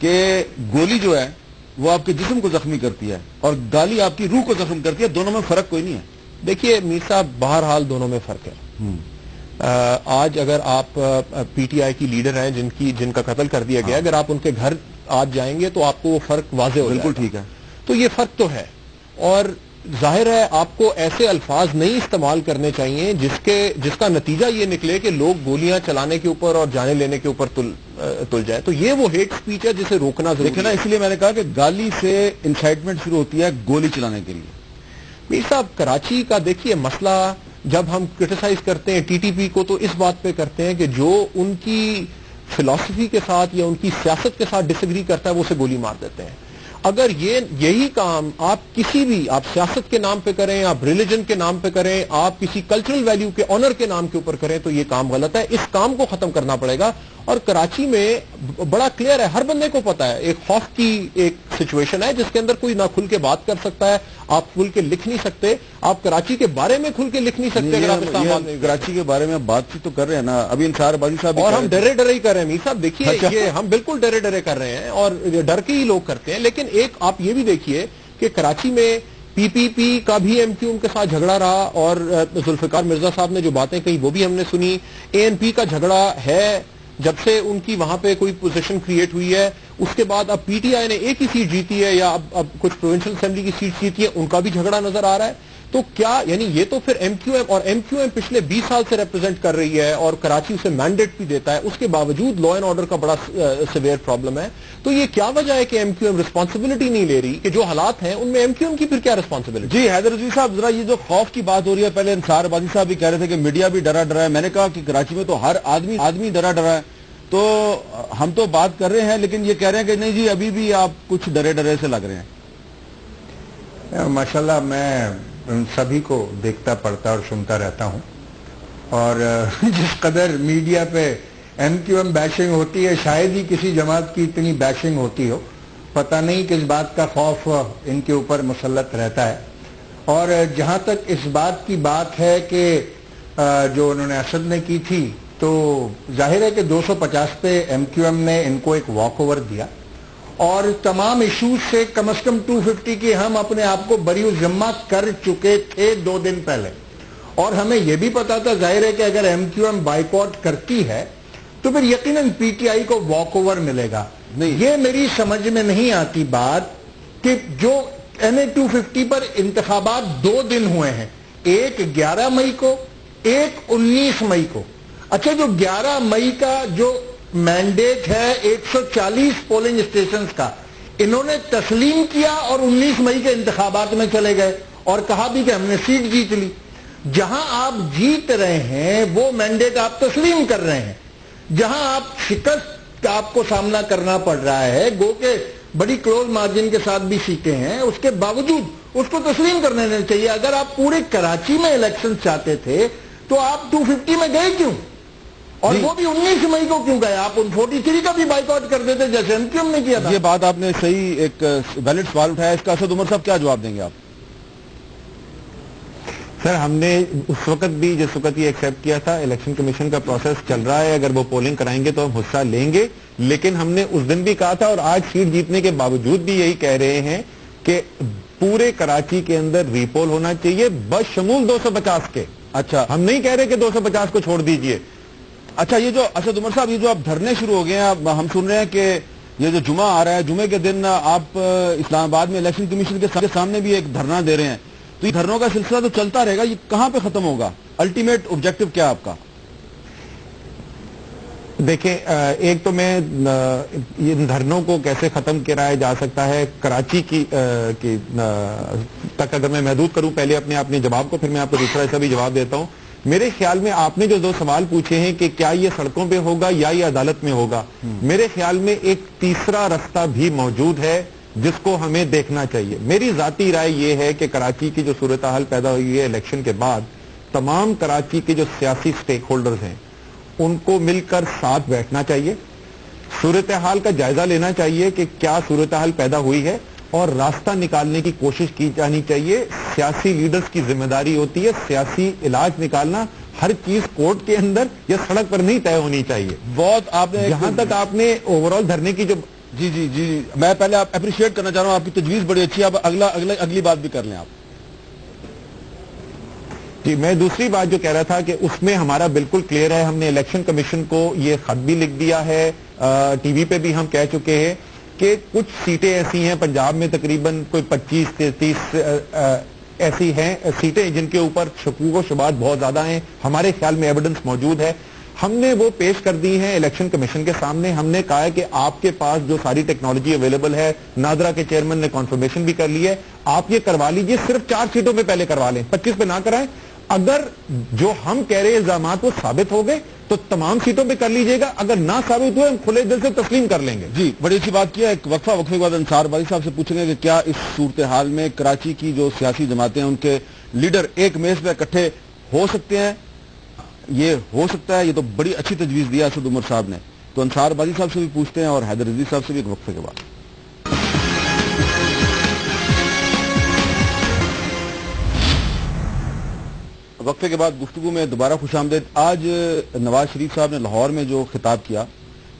کہ گولی جو ہے وہ آپ کے جسم کو زخمی کرتی ہے اور گالی آپ کی روح کو زخم کرتی ہے, دونوں میں فرق کوئی نہیں ہے. دیکھیے میر صاحب, بہرحال دونوں میں فرق ہے. آج اگر آپ پی ٹی آئی کی لیڈر ہیں جن کا قتل کر دیا گیا, اگر آپ ان کے گھر آج جائیں گے تو آپ کو وہ فرق واضح ہو جائے گا. بالکل ٹھیک ہے. تو یہ فرق تو ہے, اور ظاہر ہے آپ کو ایسے الفاظ نہیں استعمال کرنے چاہیے جس کا نتیجہ یہ نکلے کہ لوگ گولیاں چلانے کے اوپر اور جانے لینے کے اوپر تل جائے. تو یہ وہ ہیٹ سپیچ ہے جسے روکنا ضروری ہے. اس لیے میں نے کہا کہ گالی سے انسائٹمنٹ شروع ہوتی ہے گولی چلانے کے لیے. میر صاحب, کراچی کا دیکھیے مسئلہ جب ہم کرٹیسائز کرتے ہیں ٹی ٹی پی کو, تو اس بات پہ کرتے ہیں کہ جو ان کی فلسفی کے ساتھ یا ان کی سیاست کے ساتھ ڈس ایگری کرتا ہے وہ اسے گولی مار دیتے ہیں. اگر یہی کام آپ کسی بھی, آپ سیاست کے نام پہ کریں, آپ ریلیجن کے نام پہ کریں, آپ کسی کلچرل ویلیو کے آنر کے نام کے اوپر کریں, تو یہ کام غلط ہے. اس کام کو ختم کرنا پڑے گا. اور کراچی میں بڑا کلیئر ہے, ہر بندے کو پتا ہے, ایک خوف کی ایک سچویشن ہے جس کے اندر کوئی نہ کھل کے بات کر سکتا ہے, آپ کھل کے لکھ نہیں سکتے, آپ کراچی کے بارے میں کھل کے لکھ نہیں سکتے. اگر آپ کراچی کے بارے میں بات چیت تو کر رہے ہیں نا, ابھی انصار بازی صاحب, اور ہم ڈرے ڈرے ہی کر رہے ہیں. میر صاحب دیکھیے, یہ ہم بالکل ڈرے ڈرے کر رہے ہیں اور ڈر کے ہی لوگ کرتے ہیں. لیکن ایک آپ یہ بھی دیکھیے کہ کراچی میں پی پی پی کا بھی ایم کیو ایم کے ساتھ جھگڑا رہا, اور ذوالفقار مرزا صاحب نے جو باتیں کہی وہ بھی ہم نے سنی. اے این پی کا جھگڑا ہے جب سے ان کی وہاں پہ کوئی پوزیشن کریٹ ہوئی ہے. اس کے بعد اب پی ٹی آئی نے ایک ہی سیٹ جیتی ہے, یا اب کچھ پروونشل اسمبلی کی سیٹ جیتی ہے, ان کا بھی جھگڑا نظر آ رہا ہے. تو کیا یعنی یہ تو پھر ایم کیو ایم, اور ایم کیو ایم پچھلے 20 سال سے ریپرزینٹ کر رہی ہے اور کراچی اسے مینڈیٹ بھی دیتا ہے, اس کے باوجود لا اینڈ آرڈر کا بڑا سیویئر پرابلم ہے. تو یہ کیا وجہ ہے کہ ایم کیو ایم رسپانسبلٹی نہیں لے رہی, کہ جو حالات ہیں ان میں ایم کیو ایم کی پھر کیا رسپانسبلٹی؟ جی حیدر رضوی صاحب, ذرا یہ جو خوف کی بات ہو رہی ہے, پہلے انصار بازی صاحب بھی کہہ رہے تھے کہ میڈیا بھی ڈرا ڈرا ہے. میں نے کہا کہ کراچی میں تو ہر آدمی ڈرا ڈرا ہے. تو ہم تو بات کر رہے ہیں, لیکن یہ کہہ رہے ہیں کہ نہیں جی ابھی بھی آپ کچھ ڈرے ڈرے سے لگ رہے ہیں. ماشاءاللہ میں ان سبھی کو دیکھتا پڑھتا اور سنتا رہتا ہوں, اور جس قدر میڈیا پہ ایم کیو ایم بیشنگ ہوتی ہے, شاید ہی کسی جماعت کی اتنی بیشنگ ہوتی ہو. پتہ نہیں کس بات کا خوف ان کے اوپر مسلط رہتا ہے. اور جہاں تک اس بات کی بات ہے کہ جو انہوں نے اسد نے کی تھی, تو ظاہر ہے کہ 250 پہ ایم کیو ایم نے ان کو ایک واک اوور دیا, اور تمام ایشوز سے کم از کم 250 کی ہم اپنے آپ کو بری الذمہ کر چکے تھے 2 دن پہلے. اور ہمیں یہ بھی پتا تھا ظاہر ہے کہ اگر ایم کیو ایم بائیکاٹ کرتی ہے تو پھر یقیناً پی ٹی آئی کو واک اوور ملے گا. یہ میری سمجھ میں نہیں آتی بات کہ جو این اے 250 پر انتخابات 2 دن ہوئے ہیں, ایک 11 مئی کو, ایک 19 مئی کو. اچھا, جو 11 مئی کا جو مینڈیٹ ہے 140 پولنگ اسٹیشنز کا, انہوں نے تسلیم کیا اور 19 مئی کے انتخابات میں چلے گئے اور کہا بھی کہ ہم نے سیٹ جیت لی. جہاں آپ جیت رہے ہیں وہ مینڈیٹ آپ تسلیم کر رہے ہیں, جہاں آپ شکست کا آپ کو سامنا کرنا پڑ رہا ہے, گو کہ بڑی کلوز مارجن کے ساتھ بھی سیٹیں ہیں, اس کے باوجود اس کو تسلیم کرنے چاہیے. اگر آپ پورے کراچی میں الیکشن چاہتے تھے تو آپ 250 میں گئے کیوں؟ اور وہ بھی 19 مئی کو کیوں گئے؟ آپ ان 43 کا بھی بائیکاٹ کر دیتے جیسے MQM نے کیا تھا. یہ بات آپ نے صحیح ایک ویلڈ سوال اٹھایا. اس کا اسد عمر صاحب کیا جواب دیں گے آپ؟ سر ہم نے اس وقت بھی جس وقت یہ ایکسیپٹ کیا تھا الیکشن کمیشن کا پروسیس چل رہا ہے, اگر وہ پولنگ کرائیں گے تو ہم حصہ لیں گے, لیکن ہم نے اس دن بھی کہا تھا اور آج سیٹ جیتنے کے باوجود بھی یہی کہہ رہے ہیں کہ پورے کراچی کے اندر ری پول ہونا چاہیے بشمول 250 کے. اچھا, ہم نہیں کہہ رہے کہ 250 کو چھوڑ دیجئے. اچھا, یہ جو اسد عمر صاحب یہ جو آپ دھرنے شروع ہو گئے ہیں, ہم سن رہے ہیں کہ یہ جو جمعہ آ رہا ہے, جمعے کے دن آپ اسلام آباد میں الیکشن کمیشن کے سامنے بھی ایک دھرنا دے رہے ہیں, تو یہ دھرنوں کا سلسلہ تو چلتا رہے گا, یہ کہاں پہ ختم ہوگا؟ الٹیمیٹ آبجیکٹو کیا آپ کا؟ دیکھیں, ایک تو میں ان دھرنوں کو کیسے ختم کرایا جا سکتا ہے کراچی کی تک اگر میں محدود کروں پہلے اپنے جواب کو, پھر میں آپ کو دوسرا ایسا بھی جواب دیتا ہوں. میرے خیال میں آپ نے جو 2 سوال پوچھے ہیں کہ کیا یہ سڑکوں پہ ہوگا یا یہ عدالت میں ہوگا, میرے خیال میں ایک تیسرا رستہ بھی موجود ہے جس کو ہمیں دیکھنا چاہیے. میری ذاتی رائے یہ ہے کہ کراچی کی جو صورتحال پیدا ہوئی ہے الیکشن کے بعد, تمام کراچی کے جو سیاسی سٹیک ہولڈرز ہیں ان کو مل کر ساتھ بیٹھنا چاہیے, صورتحال کا جائزہ لینا چاہیے کہ کیا صورتحال پیدا ہوئی ہے اور راستہ نکالنے کی کوشش کی جانی چاہیے. سیاسی لیڈرز کی ذمہ داری ہوتی ہے سیاسی علاج نکالنا, ہر چیز کورٹ کے اندر یا سڑک پر نہیں طے ہونی چاہیے. بہت آپ نے جہاں تک آپ نے اوور آل دھرنے کی جو جی میں پہلے آپ اپریشیٹ کرنا چاہ رہا ہوں, آپ کی تجویز بڑی اچھی ہے, آپ اگلی بات بھی کر لیں آپ. جی, میں دوسری بات جو کہہ رہا تھا کہ اس میں ہمارا بالکل کلیئر ہے, ہم نے الیکشن کمیشن کو یہ خط بھی لکھ دیا ہے, ٹی وی پہ بھی ہم کہہ چکے ہیں کہ کچھ سیٹیں ایسی ہیں پنجاب میں تقریباً کوئی 25-30 ایسی ہیں سیٹیں جن کے اوپر شکوک و شبہات بہت زیادہ ہیں. ہمارے خیال میں ایویڈنس موجود ہے, ہم نے وہ پیش کر دی ہیں الیکشن کمیشن کے سامنے. ہم نے کہا ہے کہ آپ کے پاس جو ساری ٹیکنالوجی اویلیبل ہے, نادرا کے چیئرمین نے کنفرمیشن بھی کر لی ہے, آپ یہ کروا لیجئے, صرف 4 سیٹوں پہ پہلے کروا لیں, 25 پہ نہ کرائیں. اگر جو ہم کہہ رہے الزامات وہ ثابت ہو گئے تو تمام سیٹوں پہ کر لیجئے گا, اگر نہ ثابت ہوئے ہم کھلے دل سے تسلیم کر لیں گے. جی, بڑی اچھی بات کیا. ایک وقفے کے بعد انصار باری صاحب سے پوچھیں گے کہ کیا اس صورتحال میں کراچی کی جو سیاسی جماعتیں ہیں ان کے لیڈر ایک میز پہ اکٹھے ہو سکتے ہیں؟ یہ ہو سکتا ہے, یہ تو بڑی اچھی تجویز دیا اسد عمر صاحب نے. تو انصار باری صاحب سے بھی پوچھتے ہیں اور حیدر رضوی صاحب سے بھی ایک وقفے کے بعد. وقفے کے بعد گفتگو میں دوبارہ خوش آمدید. آج نواز شریف صاحب نے لاہور میں جو خطاب کیا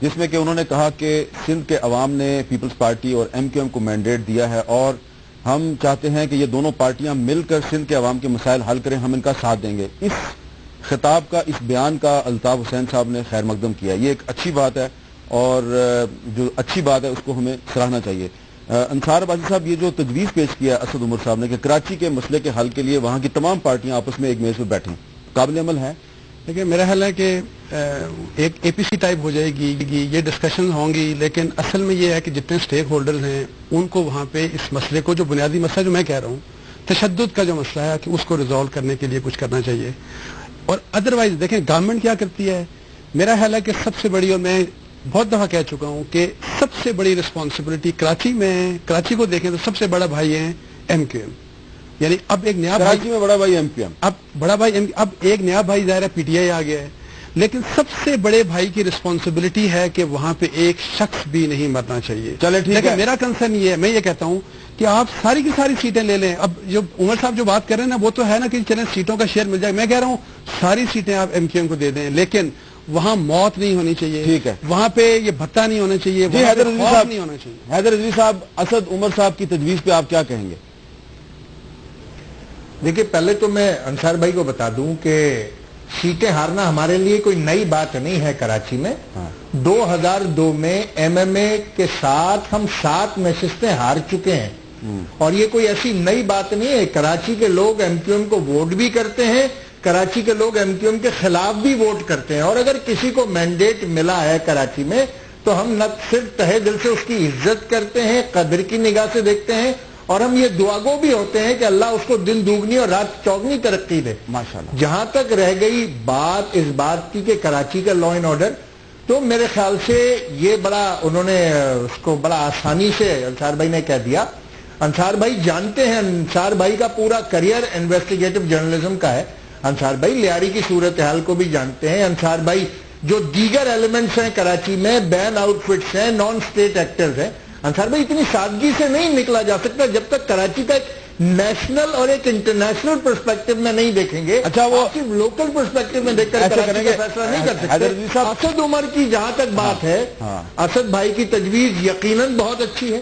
جس میں کہ انہوں نے کہا کہ سندھ کے عوام نے پیپلز پارٹی اور MQM کو مینڈیٹ دیا ہے اور ہم چاہتے ہیں کہ یہ دونوں پارٹیاں مل کر سندھ کے عوام کے مسائل حل کریں, ہم ان کا ساتھ دیں گے. اس خطاب کا, اس بیان کا الطاف حسین صاحب نے خیر مقدم کیا. یہ ایک اچھی بات ہے اور جو اچھی بات ہے اس کو ہمیں سراہنا چاہیے. انصار بازی صاحب, یہ جو تجویز پیش کیا اسد عمر صاحب نے کہ کراچی کے مسئلے کے حل کے لیے وہاں کی تمام پارٹیاں آپس میں ایک میز پہ بیٹھیں, قابل عمل ہے؟ دیکھیں, میرا خیال ہے کہ ایک APC ٹائپ ہو جائے گی, یہ ڈسکشن ہوں گی, لیکن اصل میں یہ ہے کہ جتنے سٹیک ہولڈرز ہیں ان کو وہاں پہ اس مسئلے کو, جو بنیادی مسئلہ جو میں کہہ رہا ہوں تشدد کا جو مسئلہ ہے, کہ اس کو ریزالو کرنے کے لیے کچھ کرنا چاہیے. اور ادروائز دیکھیں گورنمنٹ کیا کرتی ہے. میرا خیال ہے کہ سب سے بڑی, اور میں بہت دفعہ کہہ چکا ہوں کہ سب سے بڑی رسپانسبلٹی کراچی کو دیکھیں تو سب سے بڑا بھائی ہے MQM. یعنی اب ایک نیا کراچی میں بڑا بھائی MQM, اب بڑا بھائی اب ایک نیا بھائی ظاہر ہے PTI آ گیا ہے, لیکن سب سے بڑے بھائی کی رسپانسبلٹی ہے کہ وہاں پہ ایک شخص بھی نہیں مرنا چاہیے. چلے ٹھیک ہے, میرا کنسرن یہ ہے, میں یہ کہتا ہوں کہ آپ ساری کی ساری سیٹیں لے لیں. اب جو عمر صاحب جو بات کر رہے ہیں نا وہ تو ہے نا کہ چلیں سیٹوں کا شیئر مل جائے. میں کہہ رہا ہوں ساری سیٹیں آپ MQM کو دے دیں, لیکن وہاں موت نہیں ہونی چاہیے. ٹھیک ہے, وہاں پہ یہ بھتہ نہیں ہونا چاہیے. جی حیدر رضوی صاحب, نہیں ہونا چاہیے. حیدر رضوی صاحب, اسد عمر صاحب کی تجویز پہ آپ کیا کہیں گے؟ دیکھیے, پہلے تو میں انصار بھائی کو بتا دوں کہ سیٹیں ہارنا ہمارے لیے کوئی نئی بات نہیں ہے. کراچی میں 2002 میں MMA کے ساتھ ہم 7 نشستیں ہار چکے ہیں, اور یہ کوئی ایسی نئی بات نہیں ہے. کراچی کے لوگ MQM کو ووٹ بھی کرتے ہیں, کراچی کے لوگ MQM کے خلاف بھی ووٹ کرتے ہیں. اور اگر کسی کو مینڈیٹ ملا ہے کراچی میں تو ہم نہ صرف تہہ دل سے اس کی عزت کرتے ہیں, قدر کی نگاہ سے دیکھتے ہیں, اور ہم یہ دعاگو بھی ہوتے ہیں کہ اللہ اس کو دن دوگنی اور رات چوگنی ترقی دے. ماشاءاللہ. جہاں تک رہ گئی بات اس بات کی کہ کراچی کا لا اینڈ آرڈر, تو میرے خیال سے یہ بڑا انہوں نے اس کو بڑا آسانی سے انصار بھائی نے کہہ دیا. انصار بھائی جانتے ہیں, انصار بھائی کا پورا کریئر انویسٹیگیٹو جرنلزم کا ہے. انصار بھائی لیاری کی صورتحال کو بھی جانتے ہیں. انصار بھائی جو دیگر ایلیمنٹس ہیں کراچی میں، بین آؤٹ فٹس ہیں، نان اسٹیٹ ایکٹرز ہیں، انصار بھائی اتنی سادگی سے نہیں نکلا جا سکتا جب تک کراچی کا ایک نیشنل اور ایک انٹرنیشنل پرسپیکٹو میں نہیں دیکھیں گے. اچھا، وہ صرف لوکل پرسپیکٹو میں دیکھ کر کراچی کا فیصلہ نہیں کر سکتے. اسد عمر کی جہاں تک بات ہے، اسد بھائی کی تجویز یقیناً بہت اچھی ہے،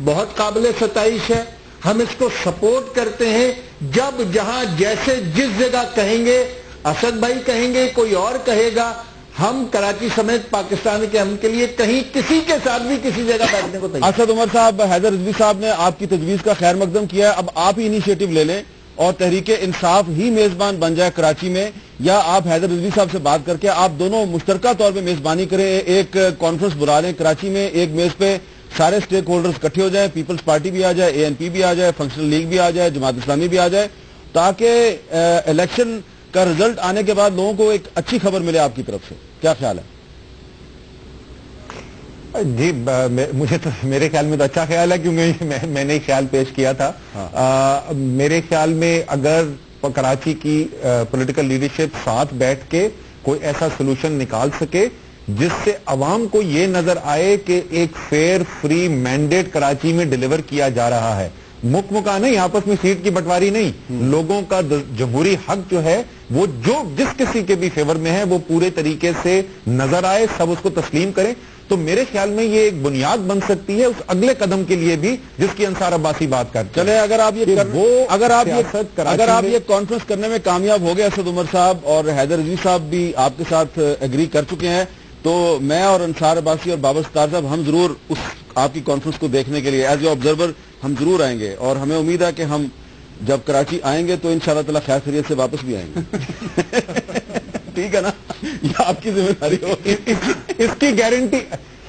بہت قابل ستائش ہے، ہم اس کو سپورٹ کرتے ہیں. جب جہاں جیسے جس جگہ کہیں گے، اسد بھائی کہیں گے، کوئی اور کہے گا، ہم کراچی سمیت پاکستان کے ہم کے لیے کہیں کسی کے ساتھ بھی کسی جگہ بیٹھنے کو تیار. اسد عمر صاحب، حیدر رضوی صاحب نے آپ کی تجویز کا خیر مقدم کیا ہے، اب آپ ہی انیشیٹو لے لیں اور تحریک انصاف ہی میزبان بن جائے کراچی میں، یا آپ حیدر رضوی صاحب سے بات کر کے آپ دونوں مشترکہ طور پہ میزبانی کریں، ایک کانفرنس بلا لیں کراچی میں، ایک میز پہ سارے سٹیک ہولڈرز اکٹھے ہو جائیں، پیپلز پارٹی بھی آ جائے، اے این پی بھی آ جائے، فنکشنل لیگ بھی آ جائے، جماعت اسلامی بھی آ جائے، تاکہ الیکشن کا رزلٹ آنے کے بعد لوگوں کو ایک اچھی خبر ملے آپ کی طرف سے. کیا خیال ہے؟ جی مجھے تو میرے خیال میں تو اچھا خیال ہے، کیونکہ میں نے خیال پیش کیا تھا. میرے خیال میں اگر کراچی کی پولیٹیکل لیڈرشپ ساتھ بیٹھ کے کوئی ایسا سولوشن نکال سکے جس سے عوام کو یہ نظر آئے کہ ایک فیئر فری مینڈیٹ کراچی میں ڈیلیور کیا جا رہا ہے، مکہ نہیں، آپس میں سیٹ کی بٹواری نہیں، لوگوں کا جمہوری حق جو ہے وہ جو جس کسی کے بھی فیور میں ہے وہ پورے طریقے سے نظر آئے، سب اس کو تسلیم کریں، تو میرے خیال میں یہ ایک بنیاد بن سکتی ہے اس اگلے قدم کے لیے بھی جس کی انصار عباسی بات کرتے ہیں. چلے، اگر آپ یہ کانفرنس کرنے میں کامیاب ہو گئے، اسد عمر صاحب اور حیدر رضوی صاحب بھی آپ کے ساتھ ایگری کر چکے ہیں، تو میں اور انصار عباسی اور بابر ستار صاحب ہم ضرور اس آپ کی کانفرنس کو دیکھنے کے لیے ایز اے آبزرور ہم ضرور آئیں گے، اور ہمیں امید ہے کہ ہم جب کراچی آئیں گے تو انشاءاللہ تعالی خیر خیریت سے واپس بھی آئیں گے. ٹھیک ہے نا؟ یہ آپ کی ذمہ داری ہوگی. اس کی گارنٹی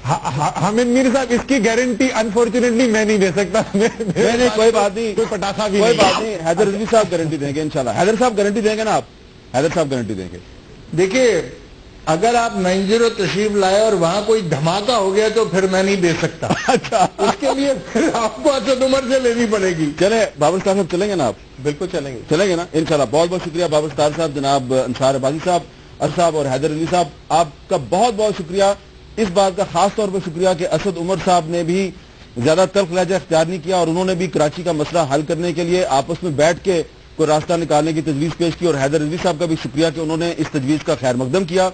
حامد میر صاحب، اس کی گارنٹی انفارچونیٹلی میں نہیں دے سکتا. نہیں، کوئی بات نہیں، کوئی پٹاخہ بھی کوئی بات نہیں. حیدر رضوی صاحب گارنٹی دیں گے انشاءاللہ. حیدر صاحب گارنٹی دیں گے نا؟ آپ حیدر صاحب گارنٹی دیں گے. دیکھیے، اگر آپ 90 تشریف لائے اور وہاں کوئی دھماکہ ہو گیا تو پھر میں نہیں دے سکتا. اچھا، اس کے لیے پھر آپ کو اسد عمر سے لینی پڑے گی. چلے بابر ستار صاحب، چلیں گے نا آپ؟ بالکل چلیں گے. چلیں گے نا انشاءاللہ. بہت بہت شکریہ بابر ستار صاحب، جناب انصار عباسی صاحب، صاحب اور حیدر رضوی صاحب، آپ کا بہت بہت شکریہ. اس بات کا خاص طور پر شکریہ کہ اسد عمر صاحب نے بھی زیادہ تلخ لہجہ اختیار نہیں کیا اور انہوں نے بھی کراچی کا مسئلہ حل کرنے کے لیے آپس میں بیٹھ کے کوئی راستہ نکالنے کی تجویز پیش کی. اور حیدر رضوی صاحب کا بھی شکریہ کہ انہوں نے اس تجویز کا خیر مقدم کیا.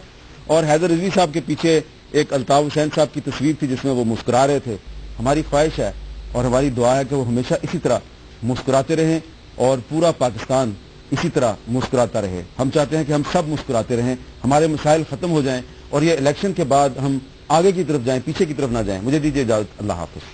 اور حیدر رضوی صاحب کے پیچھے ایک الطاف حسین صاحب کی تصویر تھی جس میں وہ مسکرا رہے تھے. ہماری خواہش ہے اور ہماری دعا ہے کہ وہ ہمیشہ اسی طرح مسکراتے رہیں اور پورا پاکستان اسی طرح مسکراتا رہے. ہم چاہتے ہیں کہ ہم سب مسکراتے رہیں، ہمارے مسائل ختم ہو جائیں اور یہ الیکشن کے بعد ہم آگے کی طرف جائیں، پیچھے کی طرف نہ جائیں. مجھے دیجیے اجازت. اللہ حافظ.